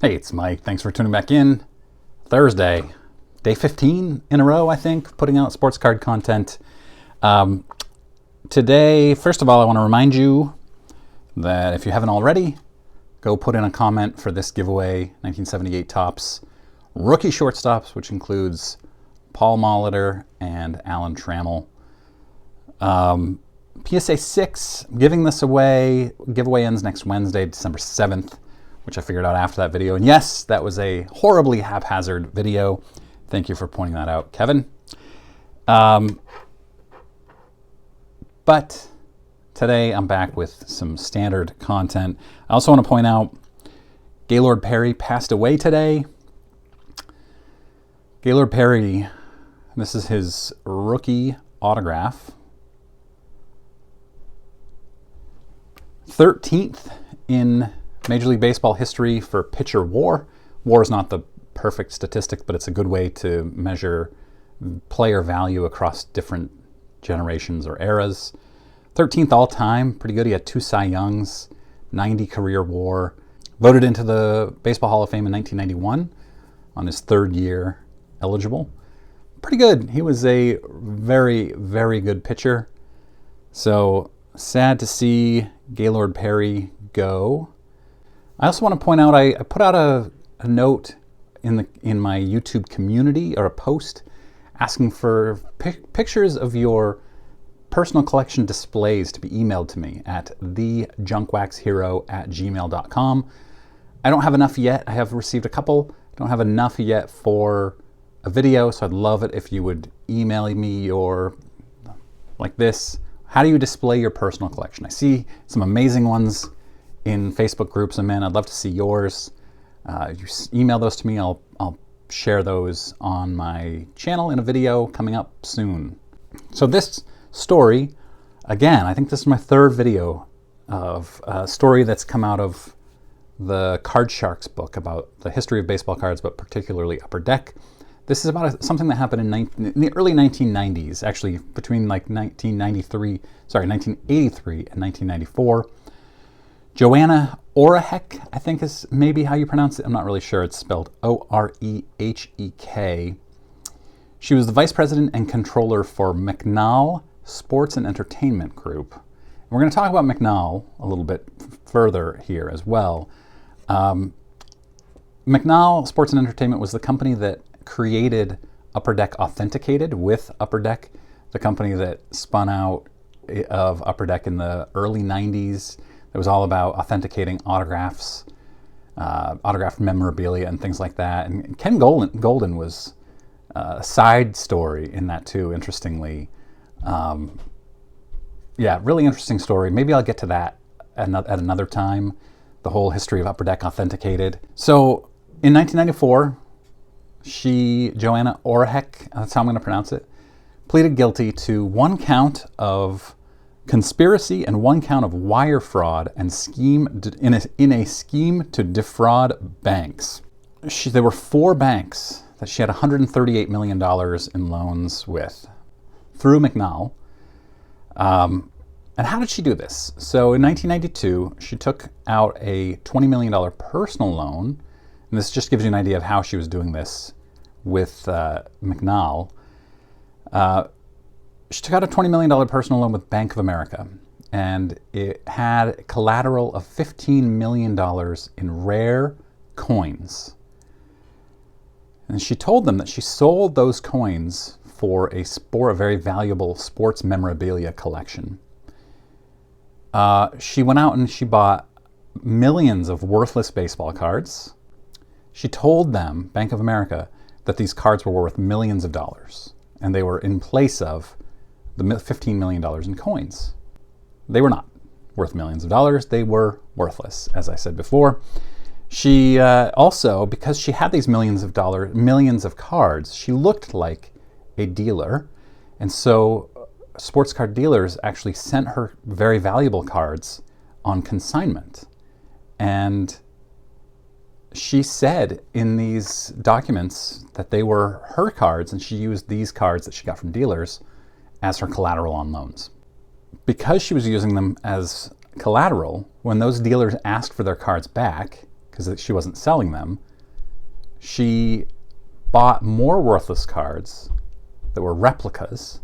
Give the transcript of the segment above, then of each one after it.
Hey, it's Mike. Thanks for tuning back in. Thursday, day 15 in a row, I think, putting out sports card content. Today, first of all, I want to remind you that if you haven't already, go put in a comment for this giveaway, 1978 Topps rookie shortstops, which includes Paul Molitor and Alan Trammell. PSA 6, giving this away. Giveaway ends next Wednesday, December 7th. Which I figured out after that video. And yes, that was a horribly haphazard video. Thank you for pointing that out, Kevin. But today I'm back with some standard content. I also want to point out Gaylord Perry passed away today. Gaylord Perry, this is his rookie autograph. 13th in Major League Baseball history for pitcher WAR. WAR is not the perfect statistic, but it's a good way to measure player value across different generations or eras. 13th all-time, pretty good. He had 2 Cy Youngs, 90 career WAR. Voted into the Baseball Hall of Fame in 1991 on his 3rd year eligible. Pretty good. He was a very, very good pitcher. So sad to see Gaylord Perry go. I also want to point out, I put out a note in my YouTube community, or a post, asking for pictures of your personal collection displays to be emailed to me at thejunkwaxhero@gmail.com. I don't have enough yet. I have received a couple. I don't have enough yet for a video, so I'd love it if you would email me your, like this, how do you display your personal collection? I see some amazing ones in Facebook groups I'm in. I'd love to see yours. You email those to me. I'll share those on my channel in a video coming up soon. So this story, again, I think this is my 3rd video of a story that's come out of the Card Sharks book about the history of baseball cards, but particularly Upper Deck. This is about something that happened in the early 1990s, actually between like 1983 and 1994. Joanna Orehek, I think is maybe how you pronounce it. I'm not really sure. It's spelled O-R-E-H-E-K. She was the vice president and controller for McNall Sports and Entertainment Group. And we're going to talk about McNall a little bit further here as well. McNall Sports and Entertainment was the company that created Upper Deck Authenticated with Upper Deck, the company that spun out of Upper Deck in the early 90s. It was all about authenticating autographs, autographed memorabilia, and things like that. And Ken Golden was a side story in that too, interestingly. Yeah, really interesting story. Maybe I'll get to that at another time, the whole history of Upper Deck Authenticated. So in 1994, Joanna Orehek, that's how I'm going to pronounce it, pleaded guilty to 1 count of conspiracy and 1 count of wire fraud and in a scheme to defraud banks. There were 4 banks that she had $138 million in loans with through McNall. And how did she do this? So in 1992, she took out a $20 million personal loan. And this just gives you an idea of how she was doing this with McNall. She took out a $20 million personal loan with Bank of America, and it had collateral of $15 million in rare coins. And she told them that she sold those coins for a very valuable sports memorabilia collection. She went out and she bought millions of worthless baseball cards. She told them, Bank of America, that these cards were worth millions of dollars, and they were in place of the $15 million in coins. They were not worth millions of dollars. They were worthless, as I said before. She also, because she had these millions of cards, she looked like a dealer. And so sports card dealers actually sent her very valuable cards on consignment. And she said in these documents that they were her cards, and she used these cards that she got from dealers as her collateral on loans. Because she was using them as collateral, when those dealers asked for their cards back, because she wasn't selling them, she bought more worthless cards that were replicas,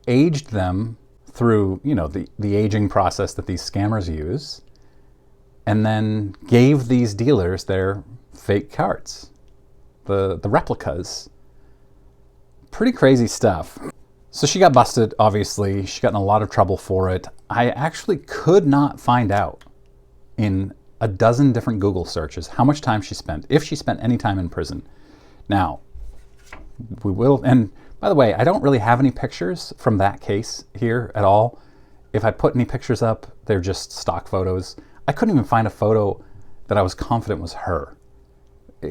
aged them through, the aging process that these scammers use, and then gave these dealers their fake cards, the replicas. Pretty crazy stuff. So she got busted, obviously. She got in a lot of trouble for it. I actually could not find out in a dozen different Google searches how much time she spent, if she spent any time in prison. Now, we will, and by the way, I don't really have any pictures from that case here at all. If I put any pictures up, they're just stock photos. I couldn't even find a photo that I was confident was her.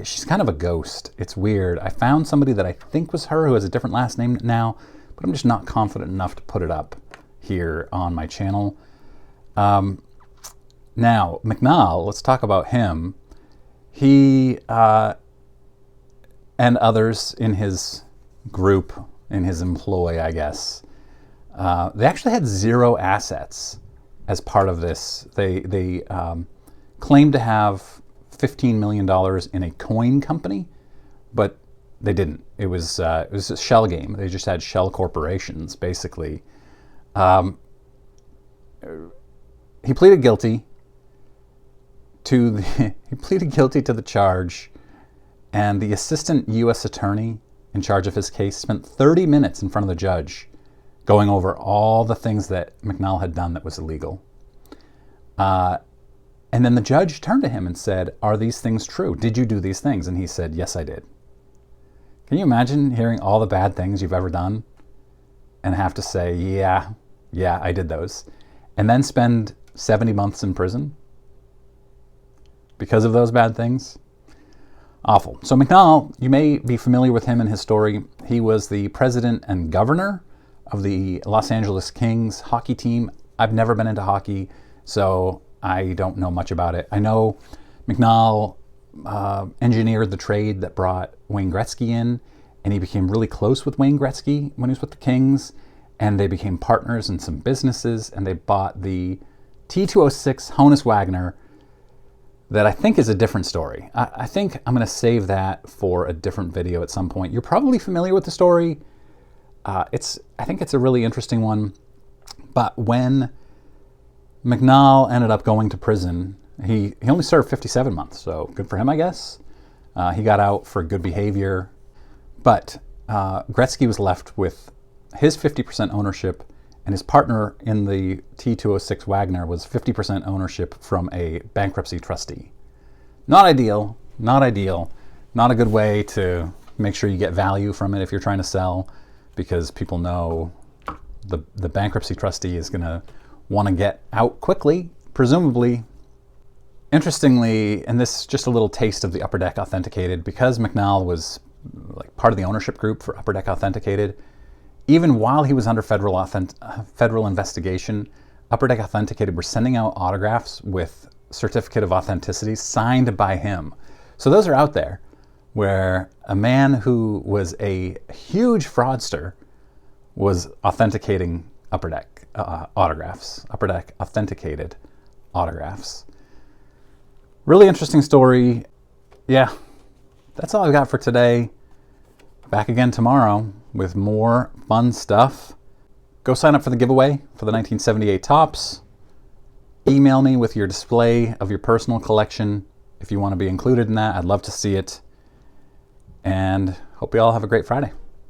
She's kind of a ghost. It's weird. I found somebody that I think was her who has a different last name now, but I'm just not confident enough to put it up here on my channel. Now, McNall, let's talk about him. He and others in his group, in his employ, I guess, they actually had zero assets as part of this. They claimed to have $15 million in a coin company, but they didn't. It was a shell game. They just had shell corporations, basically. He pleaded guilty to the charge, and the assistant U.S. attorney in charge of his case spent 30 minutes in front of the judge going over all the things that McNall had done that was illegal. And then the judge turned to him and said, "Are these things true? Did you do these things?" And he said, "Yes, I did." Can you imagine hearing all the bad things you've ever done and have to say, yeah, I did those, and then spend 70 months in prison because of those bad things? Awful. So McNall, you may be familiar with him and his story. He was the president and governor of the Los Angeles Kings hockey team. I've never been into hockey, so I don't know much about it. I know McNall engineered the trade that brought Wayne Gretzky in, and he became really close with Wayne Gretzky when he was with the Kings, and they became partners in some businesses, and they bought the T206 Honus Wagner that I think is a different story. I think I'm going to save that for a different video at some point. You're probably familiar with the story. I think it's a really interesting one, but when McNall ended up going to prison, he only served 57 months, so good for him, I guess. He got out for good behavior, but Gretzky was left with his 50% ownership, and his partner in the T206 Wagner was 50% ownership from a bankruptcy trustee. Not ideal, not a good way to make sure you get value from it if you're trying to sell, because people know the bankruptcy trustee is going to want to get out quickly, presumably. Interestingly, and this is just a little taste of the Upper Deck Authenticated, because McNall was like part of the ownership group for Upper Deck Authenticated, even while he was under federal investigation, Upper Deck Authenticated were sending out autographs with certificate of authenticity signed by him. So those are out there, where a man who was a huge fraudster was authenticating Upper Deck autographs, Upper Deck Authenticated autographs. Really interesting story. Yeah, that's all I've got for today. Back again tomorrow with more fun stuff. Go sign up for the giveaway for the 1978 Topps. Email me with your display of your personal collection if you want to be included in that. I'd love to see it. And hope you all have a great Friday.